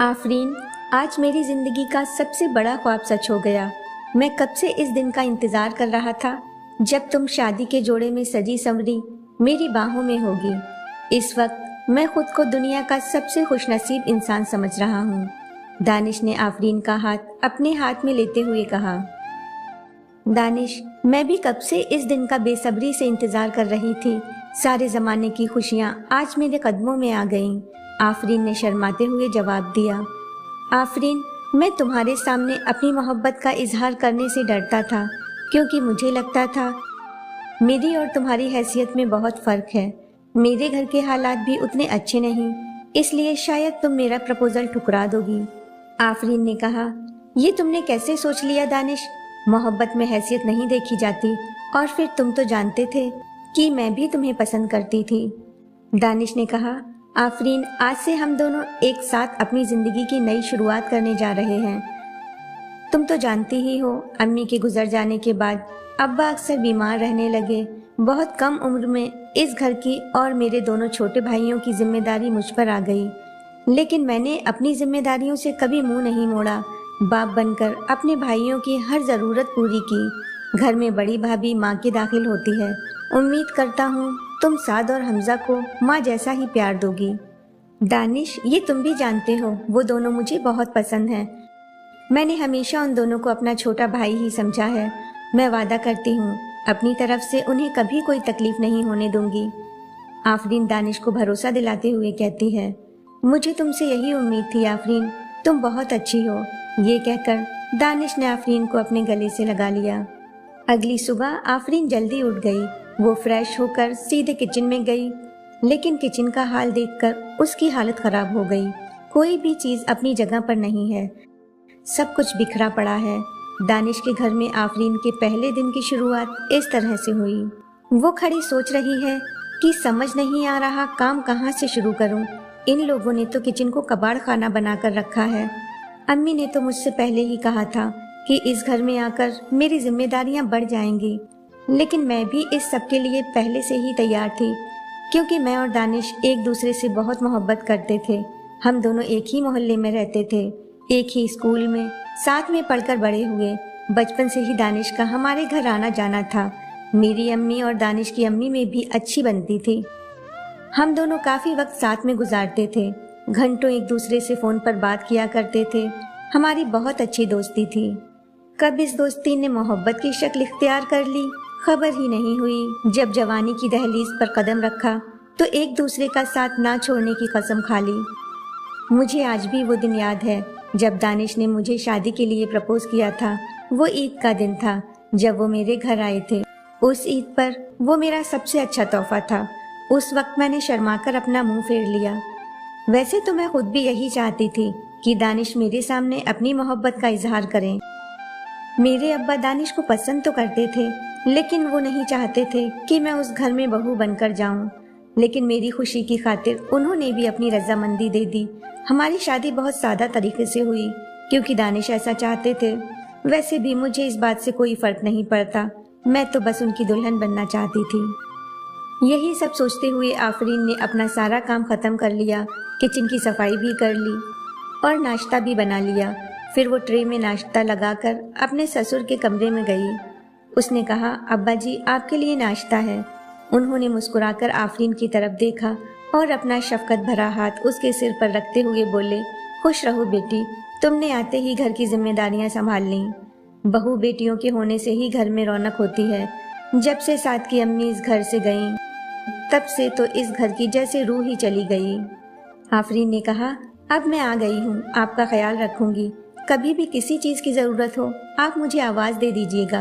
आफरीन, आज मेरी ज़िंदगी का सबसे बड़ा ख्वाब सच हो गया। मैं कब से इस दिन का इंतज़ार कर रहा था जब तुम शादी के जोड़े में सजी संवरी मेरी बाहों में होगी। इस वक्त मैं खुद को दुनिया का सबसे खुशनसीब इंसान समझ रहा हूँ। दानिश ने आफरीन का हाथ अपने हाथ में लेते हुए कहा। दानिश, मैं भी कब से इस दिन का बेसब्री से इंतज़ार कर रही थी। सारे ज़माने की खुशियाँ आज मेरे कदमों में आ गईं। आफरीन ने शर्माते हुए जवाब दिया। आफरीन, मैं तुम्हारे सामने अपनी मोहब्बत का इजहार करने से डरता था, क्योंकि मुझे लगता था मेरी और तुम्हारी हैसियत में बहुत फ़र्क है। मेरे घर के हालात भी उतने अच्छे नहीं, इसलिए शायद तुम मेरा प्रपोजल ठुकरा दोगी। आफरीन ने कहा, ये तुमने कैसे सोच लिया दानिश? मोहब्बत में हैसियत नहीं देखी जाती, और फिर तुम तो जानते थे कि मैं भी तुम्हें पसंद करती थी। दानिश ने कहा, आफरीन, आज से हम दोनों एक साथ अपनी ज़िंदगी की नई शुरुआत करने जा रहे हैं। तुम तो जानती ही हो, अम्मी के गुजर जाने के बाद अब्बा अक्सर बीमार रहने लगे। बहुत कम उम्र में इस घर की और मेरे दोनों छोटे भाइयों की जिम्मेदारी मुझ पर आ गई, लेकिन मैंने अपनी जिम्मेदारियों से कभी मुंह नहीं मोड़ा। बाप बनकर अपने भाइयों की हर ज़रूरत पूरी की। घर में बड़ी भाभी माँ की दाखिल होती है। उम्मीद करता हूँ तुम साद और हमजा को माँ जैसा ही प्यार दोगी। दानिश, ये तुम भी जानते हो, वो दोनों मुझे बहुत पसंद हैं। मैंने हमेशा उन दोनों को अपना छोटा भाई ही समझा है। मैं वादा करती हूँ अपनी तरफ से उन्हें कभी कोई तकलीफ नहीं होने दूंगी। आफरीन दानिश को भरोसा दिलाते हुए कहती है, मुझे तुमसे यही उम्मीद थी आफरीन, तुम बहुत अच्छी हो। ये कहकर दानिश ने आफरीन को अपने गले से लगा लिया। अगली सुबह आफरीन जल्दी उठ गई। वो फ्रेश होकर सीधे किचन में गई, लेकिन किचन का हाल देखकर उसकी हालत खराब हो गई। कोई भी चीज अपनी जगह पर नहीं है, सब कुछ बिखरा पड़ा है। दानिश के घर में आफरीन के पहले दिन की शुरुआत इस तरह से हुई। वो खड़ी सोच रही है कि समझ नहीं आ रहा काम कहाँ से शुरू करूं। इन लोगों ने तो किचन को कबाड़ खाना बनाकर रखा है। अम्मी ने तो मुझसे पहले ही कहा था कि इस घर में आकर मेरी जिम्मेदारियां बढ़ जाएंगी, लेकिन मैं भी इस सब के लिए पहले से ही तैयार थी, क्योंकि मैं और दानिश एक दूसरे से बहुत मोहब्बत करते थे। हम दोनों एक ही मोहल्ले में रहते थे, एक ही स्कूल में साथ में पढ़कर बड़े हुए। बचपन से ही दानिश का हमारे घर आना जाना था। मेरी अम्मी और दानिश की अम्मी में भी अच्छी बनती थी। हम दोनों काफी वक्त साथ में गुजारते थे, घंटों एक दूसरे से फोन पर बात किया करते थे। हमारी बहुत अच्छी दोस्ती थी। कब इस दोस्ती ने मोहब्बत की शक्ल इख्तियार कर ली, खबर ही नहीं हुई। जब जवानी की दहलीज पर कदम रखा तो एक दूसरे का साथ ना छोड़ने की कसम खा ली। मुझे आज भी वो दिन याद है जब दानिश ने मुझे शादी के लिए प्रपोज किया था। वो ईद का दिन था जब वो मेरे घर आए थे। उस ईद पर वो मेरा सबसे अच्छा तोहफा था। उस वक्त मैंने शर्माकर अपना मुंह फेर लिया। वैसे तो मैं खुद भी यही चाहती थी कि दानिश मेरे सामने अपनी मोहब्बत का इजहार करें। मेरे अब्बा दानिश को पसंद तो करते थे, लेकिन वो नहीं चाहते थे कि मैं उस घर में बहू बनकर जाऊं। लेकिन मेरी खुशी की खातिर उन्होंने भी अपनी रजामंदी दे दी। हमारी शादी बहुत सादा तरीके से हुई, क्योंकि दानिश ऐसा चाहते थे। वैसे भी मुझे इस बात से कोई फर्क नहीं पड़ता, मैं तो बस उनकी दुल्हन बनना चाहती थी। यही सब सोचते हुए आफरीन ने अपना सारा काम खत्म कर लिया। किचन की सफाई भी कर ली और नाश्ता भी बना लिया। फिर वो ट्रे में नाश्ता लगाकर अपने ससुर के कमरे में गई। उसने कहा, अब्बा जी, आपके लिए नाश्ता है। उन्होंने मुस्कुराकर आफरीन की तरफ देखा और अपना शफकत भरा हाथ उसके सिर पर रखते हुए बोले, खुश रहो बेटी, तुमने आते ही घर की जिम्मेदारियां संभाल ली। बहू बेटियों के होने से ही घर में रौनक होती है। जब से साथ की अम्मी इस घर से गईं, तब से तो इस घर की जैसे रूह ही चली गई। आफरीन ने कहा, अब मैं आ गई हूँ, आपका ख्याल रखूंगी। कभी भी किसी चीज की जरूरत हो आप मुझे आवाज दे दीजिएगा।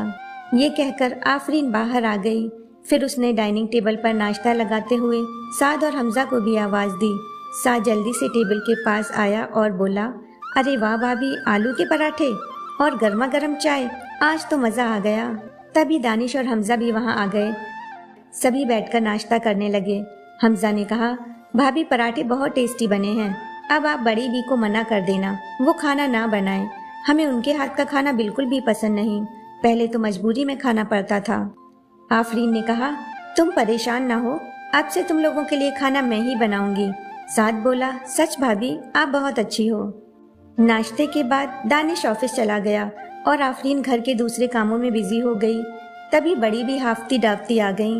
ये कहकर आफरीन बाहर आ गई। फिर उसने डाइनिंग टेबल पर नाश्ता लगाते हुए साद और हमजा को भी आवाज दी। साद जल्दी से टेबल के पास आया और बोला, अरे वाह भाभी, आलू के पराठे और गर्मा गर्म चाय, आज तो मजा आ गया। तभी दानिश और हमजा भी वहाँ आ गए। सभी बैठकर नाश्ता करने लगे। हमजा ने कहा, भाभी, पराठे बहुत टेस्टी बने हैं। अब आप बड़ी बी को मना कर देना, वो खाना ना बनाए। हमें उनके हाथ का खाना बिल्कुल भी पसंद नहीं। पहले तो मजबूरी में खाना पड़ता था। आफरीन ने कहा, तुम परेशान ना हो, अब से तुम लोगों के लिए खाना मैं ही बनाऊंगी। साद बोला, सच भाभी, आप बहुत अच्छी हो। नाश्ते के बाद दानिश ऑफिस चला गया और आफरीन घर के दूसरे कामों में बिजी हो गई। तभी बड़ी भी हाफती डाफती आ गई।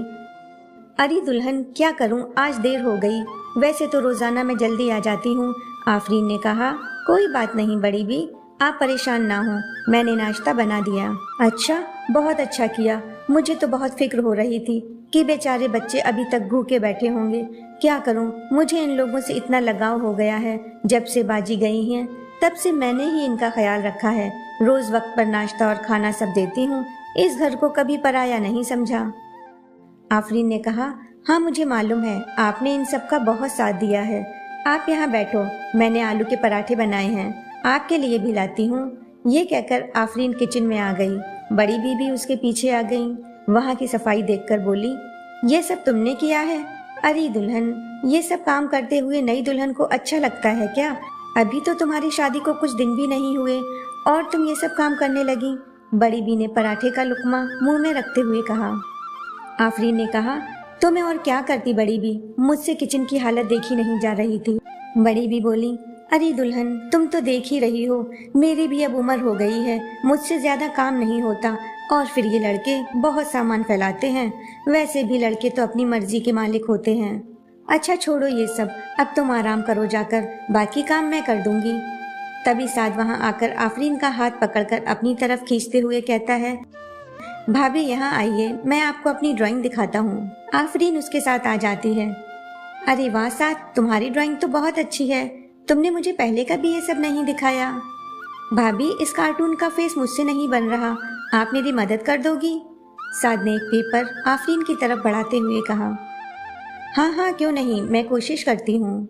अरे दुल्हन, क्या करूं, आज देर हो गई। वैसे तो रोजाना मैं जल्दी आ जाती हूँ। आफरीन ने कहा। कोई बात नहीं बड़ी भी, आप परेशान ना हो, मैंने नाश्ता बना दिया। अच्छा, बहुत अच्छा किया। मुझे तो बहुत फिक्र हो रही थी कि बेचारे बच्चे अभी तक भूखे बैठे होंगे। क्या करूं, मुझे इन लोगों से इतना लगाव हो गया है। जब से बाजी गई हैं तब से मैंने ही इनका ख्याल रखा है। रोज वक्त पर नाश्ता और खाना सब देती हूँ। इस घर को कभी पराया नहीं समझा। आफरीन ने कहा। हाँ, मुझे मालूम है, आपने इन सब का बहुत साथ दिया है। आप यहाँ बैठो, मैंने आलू के पराठे बनाए हैं, आपके लिए भी लाती हूँ। ये कहकर आफरीन किचन में आ गई। बड़ी बीबी उसके पीछे आ गई। वहाँ की सफाई देखकर बोली, ये सब तुमने किया है? अरे दुल्हन, ये सब काम करते हुए नई दुल्हन को अच्छा लगता है क्या? अभी तो तुम्हारी शादी को कुछ दिन भी नहीं हुए और तुम ये सब काम करने लगी। बड़ी बी ने पराठे का लुकमा मुंह में रखते हुए कहा। आफरीन ने कहा, तो मैं और क्या करती बड़ी बी, मुझसे किचन की हालत देखी नहीं जा रही थी। बड़ी बी बोली, अरे दुल्हन, तुम तो देख ही रही हो, मेरी भी अब उम्र हो गई है, मुझसे ज्यादा काम नहीं होता। और फिर ये लड़के बहुत सामान फैलाते हैं। वैसे भी लड़के तो अपनी मर्जी के मालिक होते हैं। अच्छा छोड़ो ये सब, अब तुम आराम करो जाकर, बाकी काम मैं कर दूंगी। तभी साद वहाँ आकर आफरीन का हाथ पकड़कर अपनी तरफ खींचते हुए कहता है, भाभी यहाँ आइए, मैं आपको अपनी ड्राइंग दिखाता हूँ। आफरीन उसके साथ आ जाती है। अरे वाह साद, तुम्हारी ड्राइंग तो बहुत अच्छी है, तुमने मुझे पहले कभी ये सब नहीं दिखाया। भाभी, इस कार्टून का फेस मुझसे नहीं बन रहा, आप मेरी मदद कर दोगी? साद ने एक पेपर आफरीन की तरफ बढ़ाते हुए कहा। हाँ हाँ, क्यों नहीं, मैं कोशिश करती हूँ।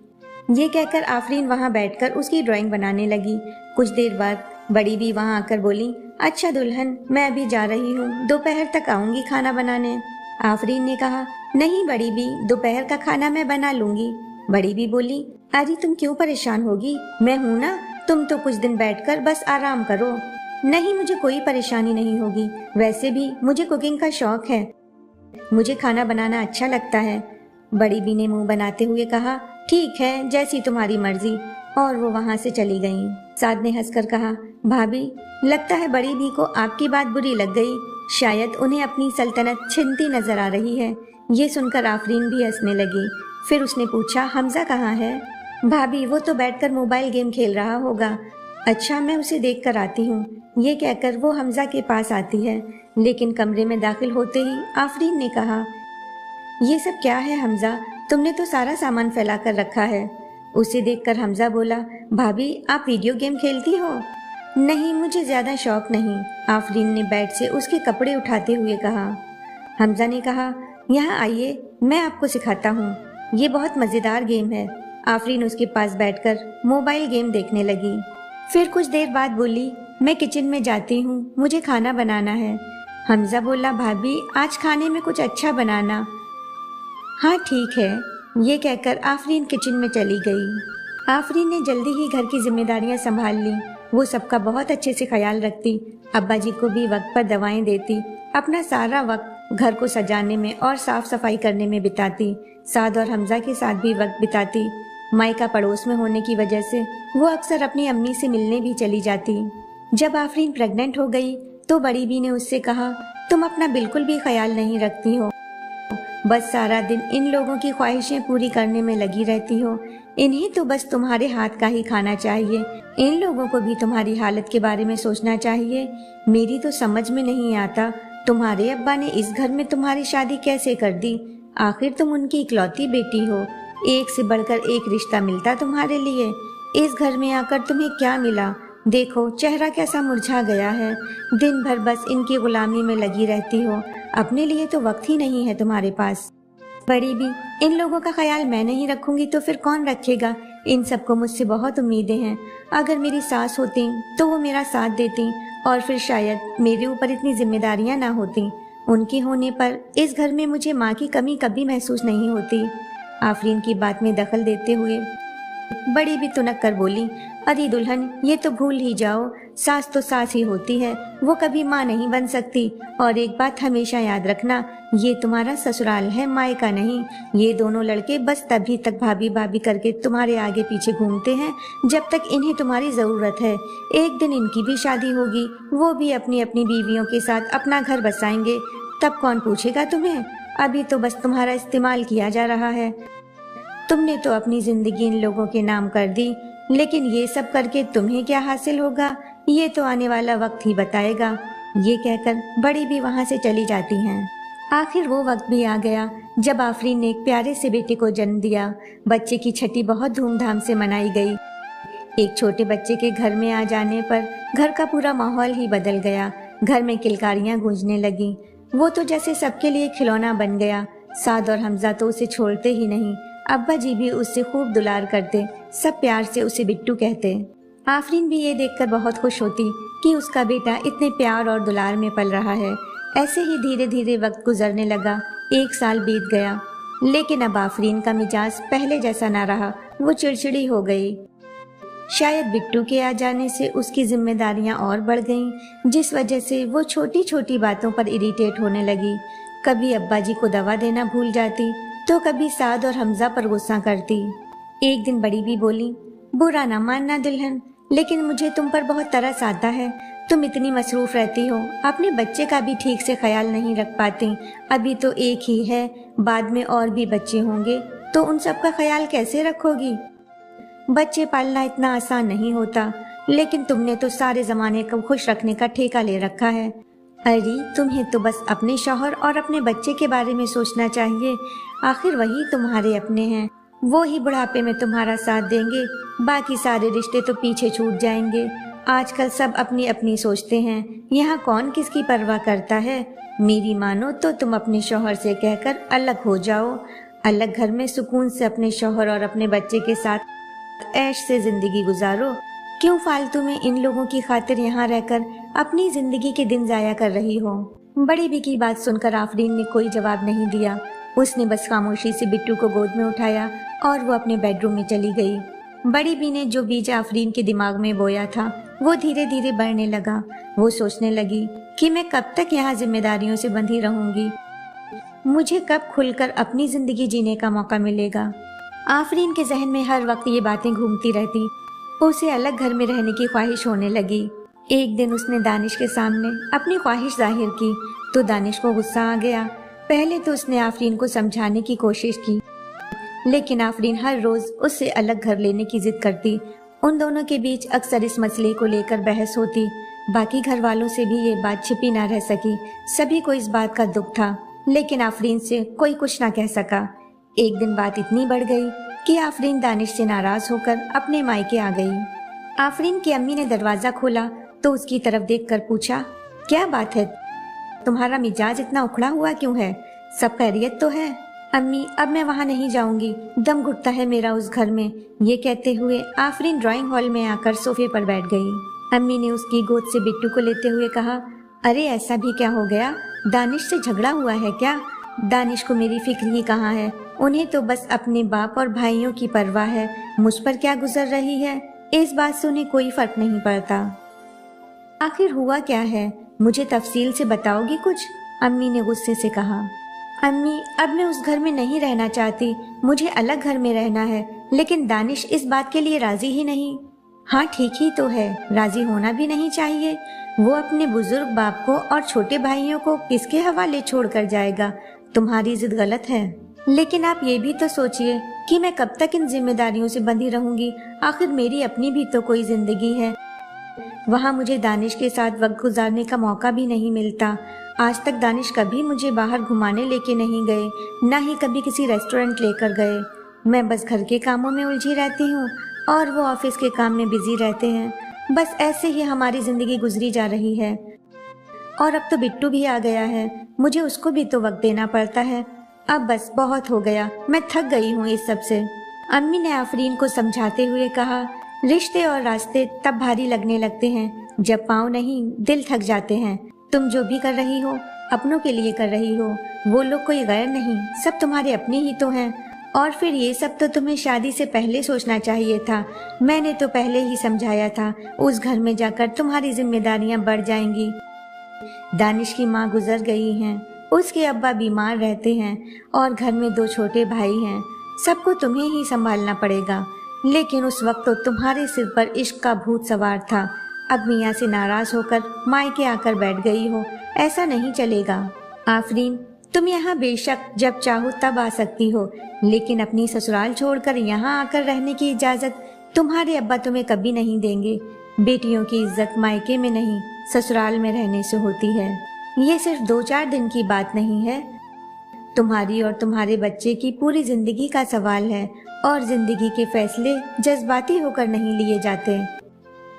ये कहकर आफरीन वहाँ बैठकर उसकी ड्राइंग बनाने लगी। कुछ देर बाद बड़ी भी वहाँ आकर बोली, अच्छा दुल्हन, मैं अभी जा रही हूँ, दोपहर तक आऊंगी खाना बनाने। आफरीन ने कहा, नहीं बड़ी भी, दोपहर का खाना मैं बना लूंगी। बड़ी भी बोली, अरे तुम क्यों परेशान होगी, मैं हूँ ना, तुम तो कुछ दिन बैठकर बस आराम करो। नहीं, मुझे कोई परेशानी नहीं होगी, वैसे भी मुझे कुकिंग का शौक है, मुझे खाना बनाना अच्छा लगता है। बड़ी बी ने मुंह बनाते हुए कहा, ठीक है, जैसी तुम्हारी मर्जी। और वो वहाँ से चली गई। साद ने हंसकर कहा, भाभी, लगता है बड़ी बी को आपकी बात बुरी लग गई, शायद उन्हें अपनी सल्तनत छिनती नजर आ रही है। ये सुनकर आफरीन भी हंसने लगी। फिर उसने पूछा, हमजा कहाँ है? भाभी, वो तो बैठकर मोबाइल गेम खेल रहा होगा। अच्छा, मैं उसे देख कर आती हूँ। ये कहकर वो हमजा के पास आती है, लेकिन कमरे में दाखिल होते ही आफरीन ने कहा, ये सब क्या है हमजा, तुमने तो सारा सामान फैला कर रखा है। उसे देखकर हमजा बोला, भाभी, आप वीडियो गेम खेलती हो? नहीं, मुझे ज्यादा शौक नहीं। आफरीन ने बेड से उसके कपड़े उठाते हुए कहा। हमजा ने कहा, यहाँ आइए, मैं आपको सिखाता हूँ, ये बहुत मजेदार गेम है। आफरीन उसके पास बैठकर मोबाइल गेम देखने लगी। फिर कुछ देर बाद बोली, मैं किचन में जाती हूँ, मुझे खाना बनाना है। हमजा बोला, भाभी, आज खाने में कुछ अच्छा बनाना। हाँ ठीक है। ये कहकर आफरीन किचन में चली गई। आफरीन ने जल्दी ही घर की जिम्मेदारियां संभाल ली। वो सबका बहुत अच्छे से ख्याल रखती, अब्बा जी को भी वक्त पर दवाएं देती, अपना सारा वक्त घर को सजाने में और साफ सफाई करने में बिताती। साद और हमजा के साथ भी वक्त बिताती। मायका पड़ोस में होने की वजह से वो अक्सर अपनी अम्मी से मिलने भी चली जाती। जब आफरीन प्रेग्नेंट हो गई तो बड़ी बी ने उससे कहा, तुम अपना बिल्कुल भी ख्याल नहीं रखती हो, बस सारा दिन इन लोगों की ख्वाहिशें पूरी करने में लगी रहती हो। इन्हें तो बस तुम्हारे हाथ का ही खाना चाहिए, इन लोगों को भी तुम्हारी हालत के बारे में सोचना चाहिए। मेरी तो समझ में नहीं आता, तुम्हारे अब्बा ने इस घर में तुम्हारी शादी कैसे कर दी? आखिर तुम उनकी इकलौती बेटी हो, एक से बढ़कर एक रिश्ता मिलता तुम्हारे लिए। इस घर में आकर तुम्हें क्या मिला? देखो, चेहरा कैसा मुरझा गया है, दिन भर बस इनकी गुलामी में लगी रहती हो, अपने लिए तो वक्त ही नहीं है तुम्हारे पास। बड़ी भी, इन लोगों का ख्याल मैं नहीं रखूंगी तो फिर कौन रखेगा? इन सबको मुझसे बहुत उम्मीदें हैं। अगर मेरी सास होती तो वो मेरा साथ देती और फिर शायद मेरे ऊपर इतनी जिम्मेदारियां ना होती। उनके होने पर इस घर में मुझे माँ की कमी कभी महसूस नहीं होती। आफरीन की बात में दखल देते हुए बड़ी भी तुनक कर बोली, अरे दुल्हन, ये तो भूल ही जाओ, सास तो सास ही होती है, वो कभी माँ नहीं बन सकती। और एक बात हमेशा याद रखना, ये तुम्हारा ससुराल है, मायका नहीं। ये दोनों लड़के बस तभी तक भाभी भाभी करके तुम्हारे आगे पीछे घूमते हैं जब तक इन्हें तुम्हारी जरूरत है। एक दिन इनकी भी शादी होगी, वो भी अपनी अपनी बीवियों के साथ अपना घर बसाएंगे, तब कौन पूछेगा तुम्हें? अभी तो बस तुम्हारा इस्तेमाल किया जा रहा है। तुमने तो अपनी जिंदगी इन लोगों के नाम कर दी, लेकिन ये सब करके तुम्हें क्या हासिल होगा, ये तो आने वाला वक्त ही बताएगा। ये कहकर बड़ी भी वहाँ से चली जाती हैं। आखिर वो वक्त भी आ गया जब आफरीन ने एक प्यारे से बेटे को जन्म दिया। बच्चे की छठी बहुत धूमधाम से मनाई गई। एक छोटे बच्चे के घर में आ जाने पर घर का पूरा माहौल ही बदल गया। घर में किलकारियां गूंजने लगी। वो तो जैसे सबके लिए खिलौना बन गया। साद और हमजा तो उसे छोड़ते ही नहीं। अब्बा जी भी उससे खूब दुलार करते, सब प्यार से उसे बिट्टू कहते। आफरीन भी ये देखकर बहुत खुश होती कि उसका बेटा इतने प्यार और दुलार में पल रहा है। ऐसे ही धीरे धीरे वक्त गुजरने लगा। 1 साल बीत गया, लेकिन अब आफरीन का मिजाज पहले जैसा ना रहा। वो चिड़चिड़ी हो गई। शायद बिट्टू के आ जाने से उसकी जिम्मेदारियां और बढ़ गईं, जिस वजह से वो छोटी छोटी बातों पर इरिटेट होने लगी। कभी अब्बा जी को दवा देना भूल जाती, तो कभी साद और हमजा पर गुस्सा करती। एक दिन बड़ी भी बोली, बुरा ना मानना दुल्हन, लेकिन मुझे तुम पर बहुत तरस आता है। तुम इतनी मसरूफ रहती हो, अपने बच्चे का भी ठीक से ख्याल नहीं रख पाती। अभी तो एक ही है, बाद में और भी बच्चे होंगे तो उन सब का ख्याल कैसे रखोगी? बच्चे पालना इतना आसान नहीं होता, लेकिन तुमने तो सारे जमाने को खुश रखने का ठेका ले रखा है। अरे तुम्हें तो बस अपने शौहर और अपने बच्चे के बारे में सोचना चाहिए। आखिर वही तुम्हारे अपने हैं, वो ही बुढ़ापे में तुम्हारा साथ देंगे। बाकी सारे रिश्ते तो पीछे छूट जाएंगे। आजकल सब अपनी अपनी सोचते हैं, यहाँ कौन किसकी परवाह करता है। मेरी मानो तो तुम अपने शौहर से कहकर अलग हो जाओ। अलग घर में सुकून से अपने शौहर और अपने बच्चे के साथ ऐश से जिंदगी गुजारो। क्यों फालतू में इन लोगों की खातिर यहाँ रहकर अपनी जिंदगी के दिन जाया कर रही हो? बड़ी बी की बात सुनकर आफरीन ने कोई जवाब नहीं दिया। उसने बस खामोशी से बिट्टू को गोद में उठाया और वो अपने बेडरूम में चली गई। बड़ी बी ने जो बीज आफरीन के दिमाग में बोया था वो धीरे धीरे बढ़ने लगा। वो सोचने लगी कि मैं कब तक यहाँ जिम्मेदारियों से बंधी रहूंगी, मुझे कब खुलकर अपनी जिंदगी जीने का मौका मिलेगा। आफरीन के जहन में हर वक्त ये बातें घूमती रहती। उसे अलग घर में रहने की ख्वाहिश होने लगी। एक दिन उसने दानिश के सामने अपनी ख्वाहिश जाहिर की तो दानिश को गुस्सा आ गया। पहले तो उसने आफरीन को समझाने की कोशिश की, लेकिन आफरीन हर रोज उससे अलग घर लेने की जिद करती। उन दोनों के बीच अक्सर इस मसले को लेकर बहस होती। बाकी घर वालों से भी ये बात छिपी ना रह सकी। सभी को इस बात का दुख था, लेकिन आफरीन से कोई कुछ ना कह सका। एक दिन बात इतनी बढ़ गई कि आफरीन दानिश से नाराज होकर अपने मायके आ गई। आफरीन की अम्मी ने दरवाजा खोला तो उसकी तरफ देखकर पूछा, क्या बात है, तुम्हारा मिजाज इतना उखड़ा हुआ क्यों है? सब खैरियत तो है? अम्मी, अब मैं वहाँ नहीं जाऊंगी, दम घुटता है मेरा उस घर में। ये कहते हुए आफरीन ड्राइंग हॉल में आकर सोफे पर बैठ गई। अम्मी ने उसकी गोद से बिट्टू को लेते हुए कहा, अरे ऐसा भी क्या हो गया? दानिश से झगड़ा हुआ है क्या? दानिश को मेरी फिक्र ही कहाँ है। उन्हें तो बस अपने बाप और भाइयों की परवाह है। मुझ पर क्या गुजर रही है, इस बात से उन्हें कोई फर्क नहीं पड़ता। आखिर हुआ क्या है, मुझे तफसील से बताओगी कुछ? अम्मी ने गुस्से से कहा। अम्मी, अब मैं उस घर में नहीं रहना चाहती, मुझे अलग घर में रहना है, लेकिन दानिश इस बात के लिए राजी ही नहीं। हाँ ठीक ही तो है, राजी होना भी नहीं चाहिए। वो अपने बुजुर्ग बाप को और छोटे भाइयों को किसके हवाले छोड़ कर जाएगा? तुम्हारी जिद गलत है, लेकिन आप ये भी तो सोचिए कि मैं कब तक इन जिम्मेदारियों से बंधी रहूंगी। आखिर मेरी अपनी भी तो कोई जिंदगी है। वहाँ मुझे दानिश के साथ वक्त गुजारने का मौका भी नहीं मिलता। आज तक दानिश कभी मुझे बाहर घुमाने लेके नहीं गए, ना ही कभी किसी रेस्टोरेंट लेकर गए। मैं बस घर के कामों में उलझी रहती हूँ और वो ऑफिस के काम में बिजी रहते हैं। बस ऐसे ही हमारी जिंदगी गुजरी जा रही है। और अब तो बिट्टू भी आ गया है, मुझे उसको भी तो वक्त देना पड़ता है। अब बस बहुत हो गया, मैं थक गई हूँ इस सब से। अम्मी ने आफरीन को समझाते हुए कहा, रिश्ते और रास्ते तब भारी लगने लगते हैं जब पाँव नहीं दिल थक जाते हैं। तुम जो भी कर रही हो अपनों के लिए कर रही हो, वो लोग कोई गैर नहीं, सब तुम्हारे अपने ही तो हैं। और फिर ये सब तो तुम्हें शादी से पहले सोचना चाहिए था। मैंने तो पहले ही समझाया था, उस घर में जाकर तुम्हारी जिम्मेदारियां बढ़ जाएंगी। दानिश की माँ गुजर गई हैं, उसके अब्बा बीमार रहते हैं और घर में 2 छोटे भाई हैं। सबको तुम्हें ही संभालना पड़ेगा। लेकिन उस वक्त तो तुम्हारे सिर पर इश्क का भूत सवार था। अब मियाँ से नाराज होकर मायके आकर बैठ गई हो, ऐसा नहीं चलेगा। आफरीन, तुम यहाँ बेशक जब चाहो तब आ सकती हो, लेकिन अपनी ससुराल छोड़कर यहाँ आकर रहने की इजाजत तुम्हारे अब्बा तुम्हें कभी नहीं देंगे। बेटियों की इज्जत मायके में नहीं, ससुराल में रहने से होती है। ये सिर्फ 2-4 दिन की बात नहीं है, तुम्हारी और तुम्हारे बच्चे की पूरी जिंदगी का सवाल है। और जिंदगी के फैसले जज्बाती होकर नहीं लिए जाते।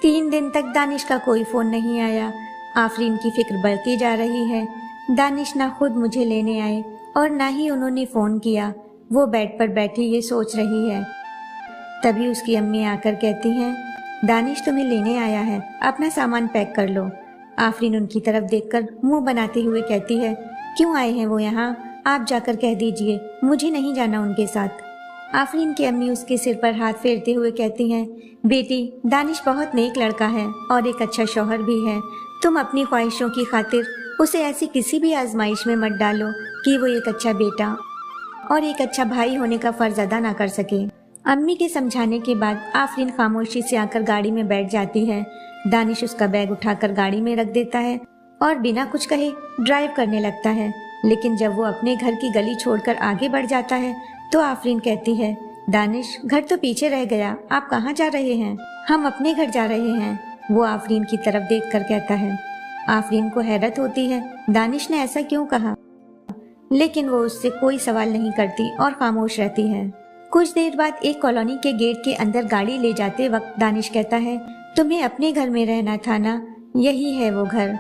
3 दिन तक दानिश का कोई फोन नहीं आया। आफरीन की फिक्र बढ़ती जा रही है। दानिश ना खुद मुझे लेने आए और ना ही उन्होंने फोन किया। वो बेड पर बैठी ये सोच रही है। तभी उसकी अम्मी आकर कहती हैं, दानिश तुम्हें लेने आया है, अपना सामान पैक कर लो। आफरीन उनकी तरफ देखकर मुंह बनाते हुए कहती है, क्यों आए हैं वो यहाँ? आप जाकर कह दीजिए, मुझे नहीं जाना उनके साथ। आफरीन की अम्मी उसके सिर पर हाथ फेरते हुए कहती हैं, बेटी, दानिश बहुत नेक लड़का है और एक अच्छा शौहर भी है। तुम अपनी ख्वाहिशों की खातिर उसे ऐसी किसी भी आजमाइश में मत डालो कि वो एक अच्छा बेटा और एक अच्छा भाई होने का फर्ज अदा ना कर सके। अम्मी के समझाने के बाद आफरीन खामोशी से आकर गाड़ी में बैठ जाती है। दानिश उसका बैग उठाकर गाड़ी में रख देता है और बिना कुछ कहे ड्राइव करने लगता है। लेकिन जब वो अपने घर की गली छोड़कर आगे बढ़ जाता है तो आफरीन कहती है, दानिश, घर तो पीछे रह गया, आप कहाँ जा रहे हैं? हम अपने घर जा रहे हैं। वो आफरीन की तरफ देखकर कहता है। आफरीन को हैरत होती है, दानिश ने ऐसा क्यों कहा? लेकिन वो उससे कोई सवाल नहीं करती और खामोश रहती है। कुछ देर बाद एक कॉलोनी के गेट के अंदर गाड़ी ले जाते वक्त दानिश कहता है, तुम्हें अपने घर में रहना था ना, यही है वो घर।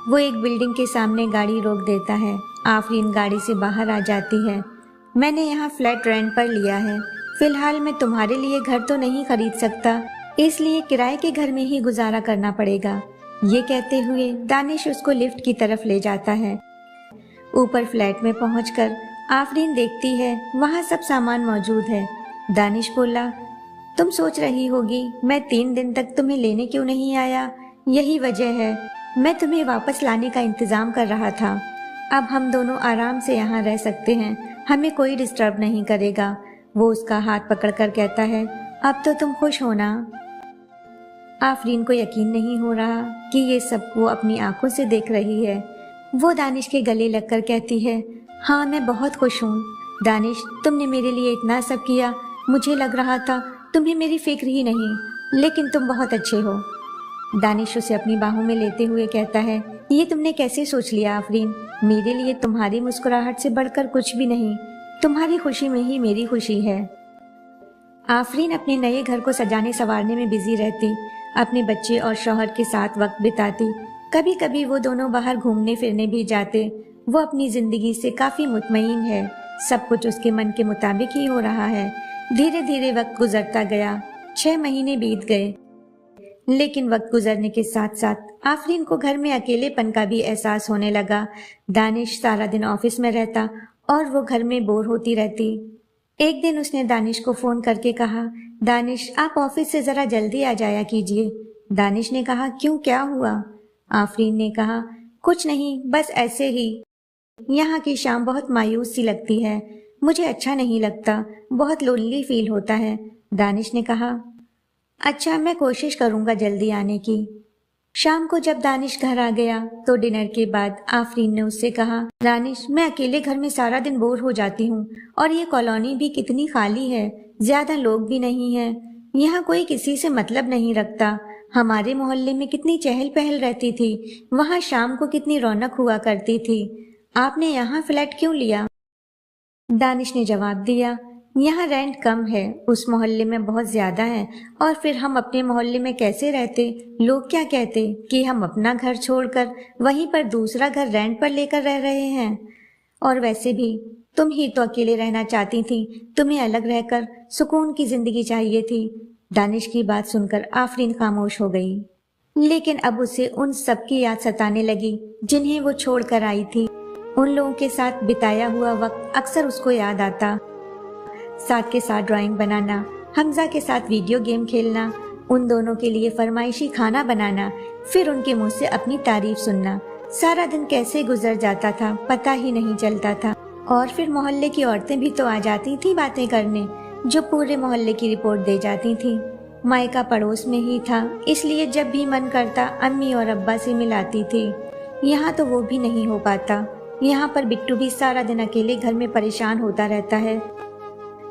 वो एक बिल्डिंग के सामने गाड़ी रोक देता है। आफरीन गाड़ी से बाहर आ जाती है। मैंने यहाँ फ्लैट रेंट पर लिया है। फिलहाल मैं तुम्हारे लिए घर तो नहीं खरीद सकता, इसलिए किराए के घर में ही गुजारा करना पड़ेगा। ये कहते हुए दानिश उसको लिफ्ट की तरफ ले जाता है। ऊपर फ्लैट में पहुंचकर आफरीन देखती है वहाँ सब सामान मौजूद है। दानिश बोला, तुम सोच रही होगी मैं 3 दिन तक तुम्हें लेने क्यों नहीं आया। यही वजह है, मैं तुम्हें वापस लाने का इंतजाम कर रहा था। अब हम दोनों आराम से यहाँ रह सकते हैं, हमें कोई डिस्टर्ब नहीं करेगा। वो उसका हाथ पकड़कर कहता है, अब तो तुम खुश हो ना? आफरीन को यकीन नहीं हो रहा कि ये सब वो अपनी आंखों से देख रही है। वो दानिश के गले लगकर कहती है, हाँ मैं बहुत खुश हूँ। दानिश, तुमने मेरे लिए इतना सब किया, मुझे लग रहा था तुम्हें मेरी फिक्र ही नहीं, लेकिन तुम बहुत अच्छे हो। दानिश उसे अपनी बाहों में लेते हुए कहता है, ये तुमने कैसे सोच लिया आफरीन? मेरे लिए तुम्हारी मुस्कुराहट से बढ़कर कुछ भी नहीं, तुम्हारी खुशी में ही मेरी खुशी है। आफरीन अपने नए घर को सजाने संवारने में बिजी रहती, अपने बच्चे और शौहर के साथ वक्त बिताती। कभी कभी वो दोनों बाहर घूमने फिरने भी जाते। वो अपनी जिंदगी से काफी मुतमईन है, सब कुछ उसके मन के मुताबिक ही हो रहा है। धीरे धीरे वक्त गुजरता गया, 6 महीने बीत गए। लेकिन वक्त गुजरने के साथ साथ आफरीन को घर में अकेलेपन का भी एहसास होने लगा। दानिश सारा दिन ऑफिस में रहता और वो घर में बोर होती रहती। एक दिन उसने दानिश को फोन करके कहा, दानिश, आप ऑफिस से जरा जल्दी आ जाया कीजिए। दानिश ने कहा, क्यों, क्या हुआ? आफरीन ने कहा, कुछ नहीं, बस ऐसे ही। यहाँ की शाम बहुत मायूस सी लगती है, मुझे अच्छा नहीं लगता, बहुत लोनली फील होता है। दानिश ने कहा, अच्छा, मैं कोशिश करूंगा जल्दी आने की। शाम को जब दानिश घर आ गया तो डिनर के बाद आफरीन ने उससे कहा, दानिश, मैं अकेले घर में सारा दिन बोर हो जाती हूँ और ये कॉलोनी भी कितनी खाली है, ज्यादा लोग भी नहीं हैं। यहाँ कोई किसी से मतलब नहीं रखता। हमारे मोहल्ले में कितनी चहल पहल रहती थी, वहाँ शाम को कितनी रौनक हुआ करती थी। आपने यहाँ फ्लैट क्यों लिया? दानिश ने जवाब दिया, यहाँ रेंट कम है, उस मोहल्ले में बहुत ज्यादा है, और फिर हम अपने मोहल्ले में कैसे रहते? लोग क्या कहते कि हम अपना घर छोड़कर वहीं पर दूसरा घर रेंट पर लेकर रह रहे हैं। और वैसे भी तुम ही तो अकेले रहना चाहती थी, तुम्हें अलग रहकर सुकून की जिंदगी चाहिए थी। दानिश की बात सुनकर आफरीन खामोश हो गई। लेकिन अब उसे उन सब की याद सताने लगी जिन्हें वो छोड़ कर आई थी। उन लोगों के साथ बिताया हुआ वक्त अक्सर उसको याद आता। साथ के साथ ड्राइंग बनाना, हमजा के साथ वीडियो गेम खेलना, उन दोनों के लिए फरमाइशी खाना बनाना, फिर उनके मुंह से अपनी तारीफ सुनना। सारा दिन कैसे गुजर जाता था पता ही नहीं चलता था। और फिर मोहल्ले की औरतें भी तो आ जाती थी बातें करने, जो पूरे मोहल्ले की रिपोर्ट दे जाती थी। मायका पड़ोस में ही था, इसलिए जब भी मन करता अम्मी और अब्बा से मिलाती थी। यहाँ तो वो भी नहीं हो पाता। यहाँ पर बिट्टू भी सारा दिन अकेले घर में परेशान होता रहता है।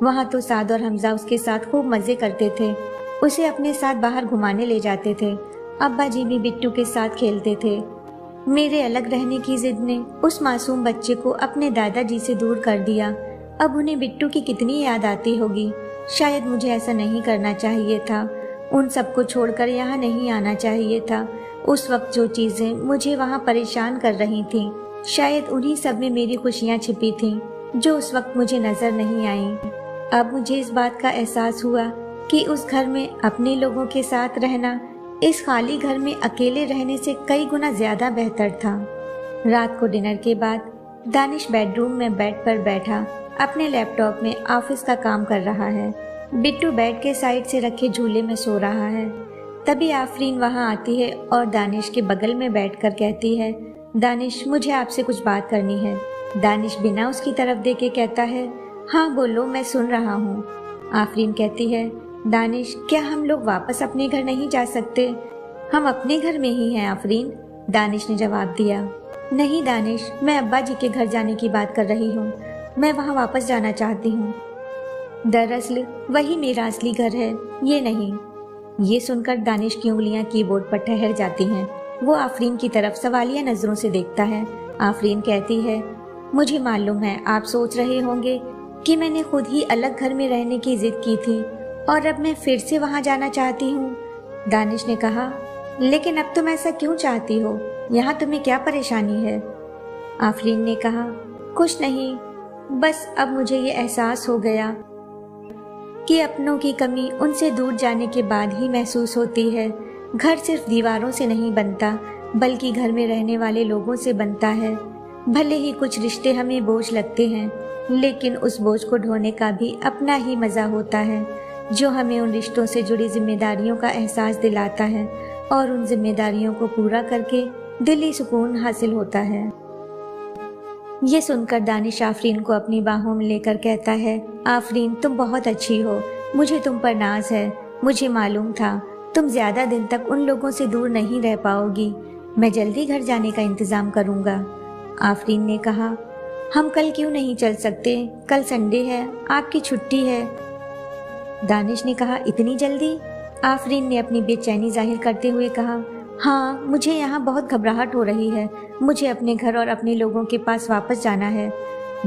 वहाँ तो साद और हमजा उसके साथ खूब मजे करते थे, उसे अपने साथ बाहर घुमाने ले जाते थे। अब्बा जी भी बिट्टू के साथ खेलते थे। मेरे अलग रहने की जिद ने उस मासूम बच्चे को अपने दादाजी से दूर कर दिया। अब उन्हें बिट्टू की कितनी याद आती होगी। शायद मुझे ऐसा नहीं करना चाहिए था, उन सबको छोड़कर यहाँ नहीं आना चाहिए था। उस वक्त जो चीजें मुझे वहाँ परेशान कर रही थीं, शायद उन्हीं सब में मेरी खुशियाँ छिपी थीं, जो उस वक्त मुझे नजर नहीं आईं। अब मुझे इस बात का एहसास हुआ कि उस घर में अपने लोगों के साथ रहना इस खाली घर में अकेले रहने से कई गुना ज्यादा बेहतर था। रात को डिनर के बाद दानिश बेडरूम में बेड पर बैठा अपने लैपटॉप में ऑफिस का काम कर रहा है। बिट्टू बेड के साइड से रखे झूले में सो रहा है। तभी आफरीन वहां आती है और दानिश के बगल में बैठकर कहती है, दानिश मुझे आपसे कुछ बात करनी है। दानिश बिना उसकी तरफ देखे कहता है, हाँ बोलो, मैं सुन रहा हूँ। आफरीन कहती है, दानिश क्या हम लोग वापस अपने घर नहीं जा सकते? हम अपने घर में ही हैं आफरीन, दानिश ने जवाब दिया। नहीं दानिश, मैं अब्बा जी के घर जाने की बात कर रही हूँ, मैं वहाँ वापस जाना चाहती हूँ। दरअसल वही मेरा असली घर है, ये नहीं। ये सुनकर दानिश की उंगलियां कीबोर्ड पर ठहर जाती हैं। वो आफरीन की तरफ सवालिया नजरों से देखता है। आफरीन कहती है, मुझे मालूम है आप सोच रहे होंगे कि मैंने खुद ही अलग घर में रहने की जिद की थी और अब मैं फिर से वहाँ जाना चाहती हूँ। दानिश ने कहा, लेकिन अब तुम ऐसा क्यों चाहती हो? यहाँ तुम्हें क्या परेशानी है? आफरीन ने कहा, कुछ नहीं, बस अब मुझे ये एहसास हो गया कि अपनों की कमी उनसे दूर जाने के बाद ही महसूस होती है। घर सिर्फ दीवारों से नहीं बनता, बल्कि घर में रहने वाले लोगों से बनता है। भले ही कुछ रिश्ते हमें बोझ लगते हैं, लेकिन उस बोझ को ढोने का भी अपना ही मजा होता है, जो हमें उन रिश्तों से जुड़ी जिम्मेदारियों का एहसास दिलाता है और उन जिम्मेदारियों को पूरा करके दिली सुकून हासिल होता है। ये सुनकर दानिश आफरीन को अपनी बाहों में लेकर कहता है, आफरीन तुम बहुत अच्छी हो, मुझे तुम पर नाज है। मुझे मालूम था तुम ज्यादा दिन तक उन लोगों से दूर नहीं रह पाओगी। मैं जल्दी घर जाने का इंतजाम करूंगा। आफरीन ने कहा, हम कल क्यों नहीं चल सकते? कल संडे है, आपकी छुट्टी है। दानिश ने कहा, इतनी जल्दी? आफरीन ने अपनी बेचैनी जाहिर करते हुए कहा, हाँ, मुझे यहाँ बहुत घबराहट हो रही है। मुझे अपने घर और अपने लोगों के पास वापस जाना है।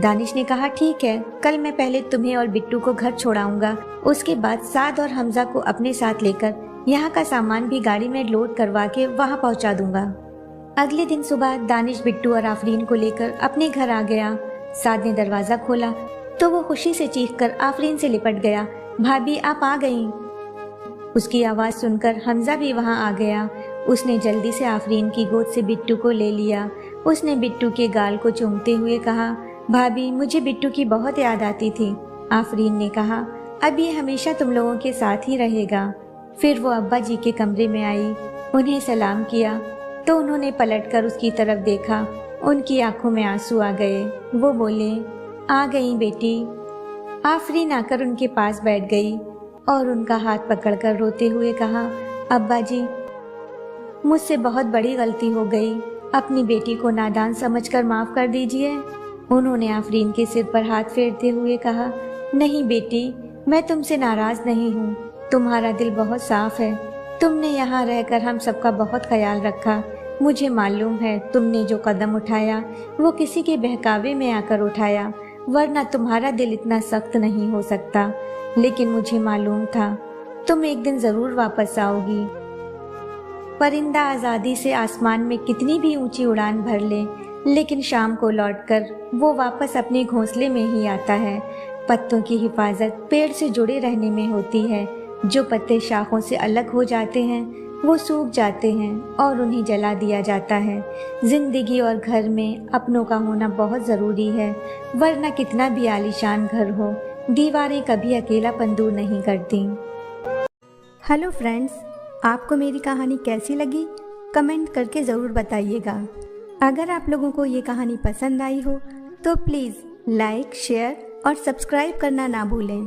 दानिश ने कहा, ठीक है, कल मैं पहले तुम्हें और बिट्टू को घर छोड़ाऊंगा, उसके बाद साद और हमजा को अपने साथ लेकर यहाँ का सामान भी गाड़ी में लोड करवा के वहाँ पहुँचा दूंगा। अगले दिन सुबह दानिश बिट्टू और आफरीन को लेकर अपने घर आ गया। साद ने दरवाजा खोला तो वो खुशी से चीखकर आफरीन से लिपट गया, भाभी आप आ गईं। उसकी आवाज़ सुनकर हमजा भी वहाँ आ गया। उसने जल्दी से आफरीन की गोद से बिट्टू को ले लिया। उसने बिट्टू के गाल को चूमते हुए कहा, भाभी मुझे बिट्टू की बहुत याद आती थी। आफरीन ने कहा, अब ये हमेशा तुम लोगों के साथ ही रहेगा। फिर वो अब्बा जी के कमरे में आई, उन्हें सलाम किया तो उन्होंने पलटकर उसकी तरफ देखा। उनकी आंखों में आंसू आ गए। वो बोले, आ गई बेटी। आफरीन आकर उनके पास बैठ गई और उनका हाथ पकड़कर रोते हुए कहा, अब्बा जी मुझसे बहुत बड़ी गलती हो गई, अपनी बेटी को नादान समझकर माफ कर दीजिए। उन्होंने आफरीन के सिर पर हाथ फेरते हुए कहा, नहीं बेटी, मैं तुमसे नाराज नहीं हूँ, तुम्हारा दिल बहुत साफ है। तुमने यहाँ रहकर हम सबका बहुत ख्याल रखा। मुझे मालूम है तुमने जो कदम उठाया वो किसी के बहकावे में आकर उठाया, वरना तुम्हारा दिल इतना सख्त नहीं हो सकता। लेकिन मुझे मालूम था तुम एक दिन जरूर वापस आओगी। परिंदा आज़ादी से आसमान में कितनी भी ऊंची उड़ान भर ले, लेकिन शाम को लौटकर वो वापस अपने घोंसले में ही आता है। पत्तों की हिफाजत पेड़ से जुड़े रहने में होती है। जो पत्ते शाखों से अलग हो जाते हैं वो सूख जाते हैं और उन्हें जला दिया जाता है। जिंदगी और घर में अपनों का होना बहुत ज़रूरी है, वरना कितना भी आलीशान घर हो, दीवारें कभी अकेलापन दूर नहीं करती। हेलो फ्रेंड्स, आपको मेरी कहानी कैसी लगी कमेंट करके ज़रूर बताइएगा। अगर आप लोगों को ये कहानी पसंद आई हो तो प्लीज़ लाइक, शेयर और सब्सक्राइब करना ना भूलें।